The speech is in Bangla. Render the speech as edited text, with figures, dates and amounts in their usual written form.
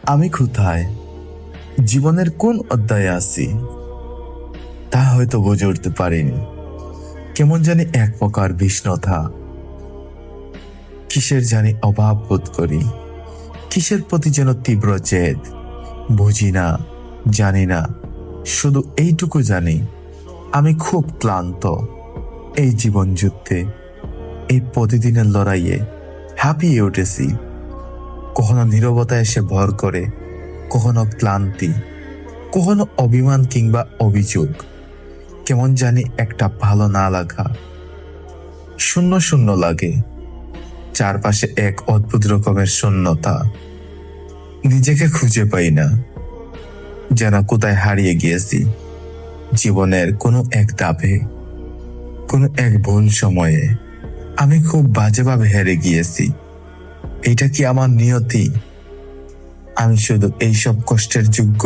আমি কোথায়, জীবনের কোন অধ্যায়ে আছি তা হয়তো বুঝে উঠতে পারিনি। কেমন জানি এক প্রকার বিষণ্ণতা, কিসের জানি অভাব বোধ করি, কিসের প্রতি যেন তীব্র জেদ। বুঝি না, জানি না, শুধু এইটুকু জানি আমি খুব ক্লান্ত। এই জীবন যুদ্ধে, এই প্রতিদিনের লড়াইয়ে হাঁপিয়ে উঠেছি। কখনো নীরবতা এসে ভর করে, কখনো ক্লান্তি, কখনো অভিমান কিংবা অভিযোগ। কেমন জানি একটা ভালো না লাগা, শূন্য শূন্য লাগে। চারপাশে এক অদ্ভুত রকমের শূন্যতা। নিজেকে খুঁজে পাই না, যেন কোথায় হারিয়ে গিয়েছি জীবনের কোনো এক ধাপে, কোনো এক ভুল সময়ে। আমি খুব বাজেভাবে হেরে গিয়েছি। এটা কি আমার নিয়তি? আমি শুধু এইসব কষ্টের যোগ্য?